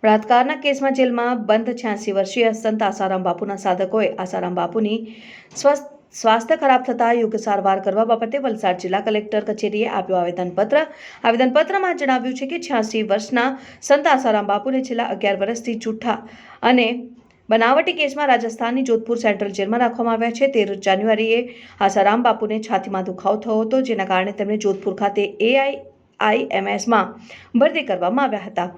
બળાત્કારના કેસમાં જેલમાં બંધ 86 વર્ષીય સંત આસારામ બાપુના સાધકોએ આસારામ બાપુની સ્વાસ્થ્ય ખરાબ થતાં યોગ્ય સારવાર કરવા બાબતે વલસાડ જિલ્લા કલેક્ટર કચેરીએ આપ્યું આવેદનપત્ર। આવેદનપત્રમાં જણાવ્યું છે કે 86 વર્ષના સંત આસારામ બાપુને છેલ્લા 11 વર્ષથી જૂઠા અને બનાવટી કેસમાં રાજસ્થાનની જોધપુર સેન્ટ્રલ જેલમાં રાખવામાં આવ્યા છે। 13 જાન્યુઆરીએ આસારામ બાપુને છાતીમાં દુખાવો થયો હતો, જેના કારણે તેમને જોધપુર ખાતે AIIMSમાં ભરતી કરવામાં આવ્યા હતા।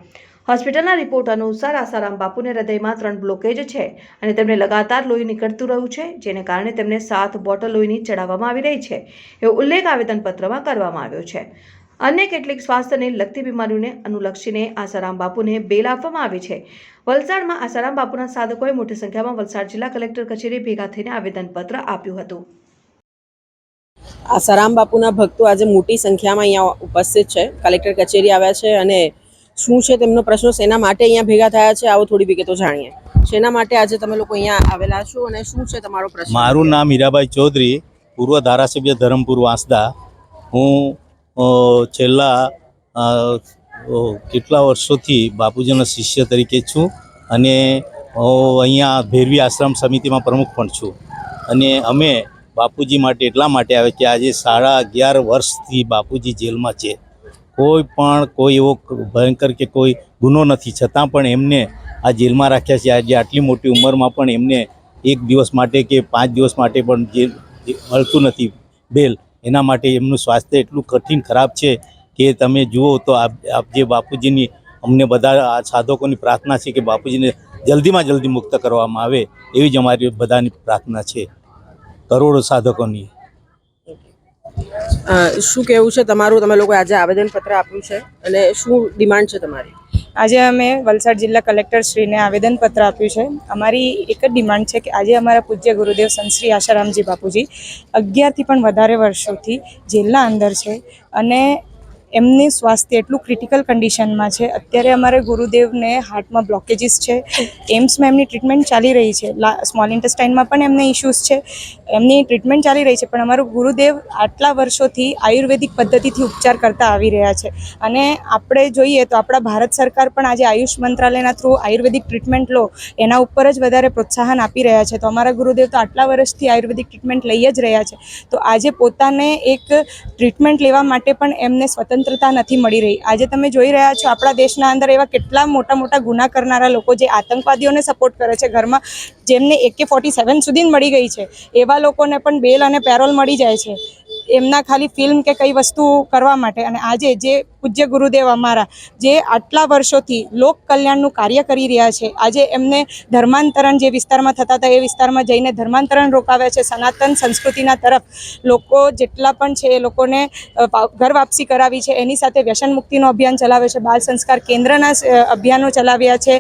હોસ્પિટલના રિપોર્ટ અનુસાર આસારામ બાપુને હૃદયમાં 3 બ્લોકેજ છે અને તેમને લગાતાર લોહી નીકળતું રહ્યું છે, જેને કારણે તેમને 7 બોટલ લોહીની ચડાવવામાં આવી રહી છે, એવો ઉલ્લેખ આવેદનપત્રમાં કરવામાં આવ્યો છે। અન્ય કેટલીક સ્વાસ્થ્યને લગતી બીમારીઓને અનુલક્ષીને આસારામ બાપુને બેલ આપવામાં આવી છે। વલસાડમાં આસારામ બાપુના સાધકોએ મોટી સંખ્યામાં વલસાડ જિલ્લા કલેક્ટર કચેરીએ ભેગા થઈને આવેદનપત્ર આપ્યું હતું। આસારામ બાપુના ભક્તો આજે મોટી સંખ્યામાં અહીંયા ઉપસ્થિત છે, કલેક્ટર કચેરી આવ્યા છે અને શું છે તેમનો પ્રશ્નો, શેના માટે અહીંયા ભેગા થયા છે, આવો થોડી વિગતો જાણીએ। શેના માટે આજે તમે લોકો અહીંયા આવેલા છો અને શું છે તમારો પ્રશ્ન? મારું નામ હીરાભાઈ ચૌધરી, પૂર્વ ધારાસભ્ય ધરમપુર વાંસદા। હું છેલ્લા કેટલા વર્ષોથી બાપુજીના શિષ્ય તરીકે છું અને અહીંયા ભૈરવી આશ્રમ સમિતિમાં પ્રમુખ પણ છું। અને અમે બાપુજી માટે એટલા માટે આવે કે આજે 11.5 વર્ષથી બાપુજી જેલમાં છે। કોઈ એવો ભયંકર કે કોઈ ગુનો નથી, છતાં પણ એમને આ જેલમાં રાખ્યા છે। આજે આટલી મોટી ઉંમરમાં પણ એમને 1 દિવસ માટે કે 5 દિવસ માટે પણ જેલ મળતું નથી બેલ। એના માટે એમનું સ્વાસ્થ્ય એટલું કઠિન ખરાબ છે કે તમે જુઓ તો આપ જે બાપુજીની અમને બધા આ સાધકોની પ્રાર્થના છે કે બાપુજીને જલ્દીમાં જલ્દી મુક્ત કરવામાં આવે, એવી જ અમારી બધાની પ્રાર્થના છે, કરોડો સાધકોની। શું કહેવું છે તમારું? તમે લોકો આજે આવેદનપત્ર આપ્યું છે અને શું ડિમાન્ડ છે તમારી? આજે અમે વલસાડ જિલ્લા કલેક્ટર શ્રીને આવેદનપત્ર આપ્યું છે। અમારી એક જ ડિમાન્ડ છે કે આજે અમારા પૂજ્ય ગુરુદેવ સંત શ્રી આસારામજી બાપુજી 11થી પણ વધારે વર્ષોથી જેલના અંદર છે અને એમની સ્વાસ્થ્ય એટલું ક્રિટિકલ કન્ડિશનમાં છે। અત્યારે અમારે ગુરુદેવને હાર્ટમાં બ્લોકેજીસ છે, એમ્સમાં એમની ટ્રીટમેન્ટ ચાલી રહી છે, સ્મોલ ઇન્ટેસ્ટાઇનમાં પણ એમને ઇશ્યુઝ છે, એમની ટ્રીટમેન્ટ ચાલી રહી છે। પણ અમારું ગુરુદેવ આટલા વર્ષોથી આયુર્વેદિક પદ્ધતિથી ઉપચાર કરતા આવી રહ્યા છે અને આપણે જોઈએ તો આપણા ભારત સરકાર પણ આજે આયુષ મંત્રાલયના થ્રુ આયુર્વેદિક ટ્રીટમેન્ટ લો એના ઉપર જ વધારે પ્રોત્સાહન આપી રહ્યા છે। તો અમારા ગુરુદેવ તો આટલા વર્ષથી આયુર્વેદિક ટ્રીટમેન્ટ લઈ જ રહ્યા છે, તો આજે પોતાને એક ટ્રીટમેન્ટ લેવા માટે પણ એમને સ્વતંત્રતા નથી મળી રહી। આજે તમે જોઈ રહ્યા છો આપણા દેશના અંદર એવા કેટલા મોટા મોટા ગુના કરનારા લોકો જે આતંકવાદીઓને સપોર્ટ કરે છે, ઘરમાં જેમને AK-47 સુધી મળી ગઈ છે, એવા લોકોને પણ બેલ અને પેરોલ મળી જાય છે એમના ખાલી ફિલ્મ કે કઈ વસ્તુ કરવા માટે। અને આજે જે પૂજ્ય ગુરુદેવ અમારા જે આટલા વર્ષોથી લોક કલ્યાણનું કાર્ય કરી રહ્યા છે, આજે એમને ધર્માંતરણ જે વિસ્તારમાં થતા હતા એ વિસ્તારમાં જઈને ધર્માંતરણ રોકાવ્યા છે, સનાતન સંસ્કૃતિના તરફ લોકો જેટલા પણ છે એ લોકોને ઘર વાપસી કરાવી છે। એની સાથે વ્યસન મુક્તિનો અભિયાન ચલાવે છે, બાલ સંસ્કાર કેન્દ્રના અભિયાનો ચલાવ્યા છે,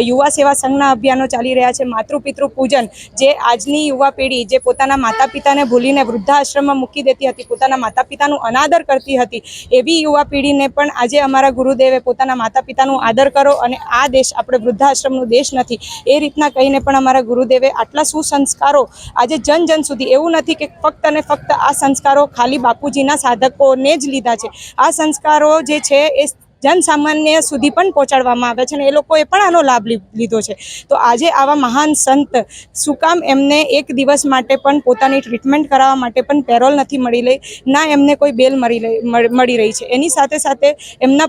યુવા સેવા સંઘના અભિયાનો ચાલી રહ્યા છે, માતૃપિતૃ પૂજન જે આજની યુવા પેઢી જે પોતાના માતા પિતાને ભૂલીને વૃદ્ધાશ્રમમાં મૂકી દેતી હતી, પોતાના માતા પિતાનું અનાદર કરતી હતી, એવી યુવા પેઢીને પણ આજે અમારા ગુરુદેવે પોતાના માતા પિતાનું આદર કરો અને આ દેશ આપણે વૃદ્ધાશ્રમનો દેશ નથી એ રીતના કહીને પણ અમારા ગુરુદેવે આટલા સુસંસ્કારો આજે જન જન સુધી, એવું નથી કે ફક્ત અને ફક્ત આ સંસ્કારો ખાલી બાપુજીના સાધકોને જ લીધા છે, આ સંસ્કારો જે છે એ જનસામાન્ય સુધી પણ પહોંચાડવામાં આવે છે અને એ લોકોએ પણ આનો લાભ લીધો છે। તો આજે આવા મહાન સંત શું કામ એમને એક દિવસ માટે પણ પોતાની ટ્રીટમેન્ટ કરાવવા માટે પણ પેરોલ નથી મળી રહી, ના એમને કોઈ બેલ મળી રહી છે। એની સાથે સાથે એમના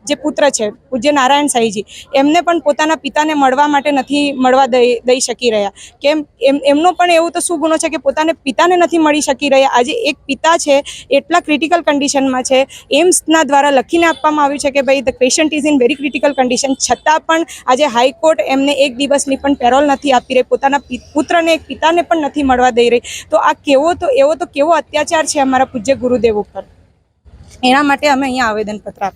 જે પુત્ર છે પૂજ્ય નારાયણ સાંઈજી, એમને પણ પોતાના પિતાને મળવા માટે નથી દઈ શકી રહ્યા। કેમ? એમનો પણ એવું તો શું ગુનો છે કે પોતાને પિતાને નથી મળી શકી રહ્યા? આજે એક પિતા છે એટલા ક્રિટિકલ કન્ડિશનમાં છે, એમ્સના દ્વારા લખીને આપવામાં આવ્યું છે કે ભાઈ the patient is in very critical condition, છતાં પણ આજે હાઈકોર્ટ એમને 1 દિવસની પણ પેરોલ નથી આપી રહી, પોતાના પુત્રને એક પિતાને પણ નથી મળવા દઈ રહી। તો આ કેવો અત્યાચાર છે અમારા પૂજ્ય ગુરુદેવ ઉપર। એના માટે અમે અહીંયા આવેદનપત્ર આપ્યું।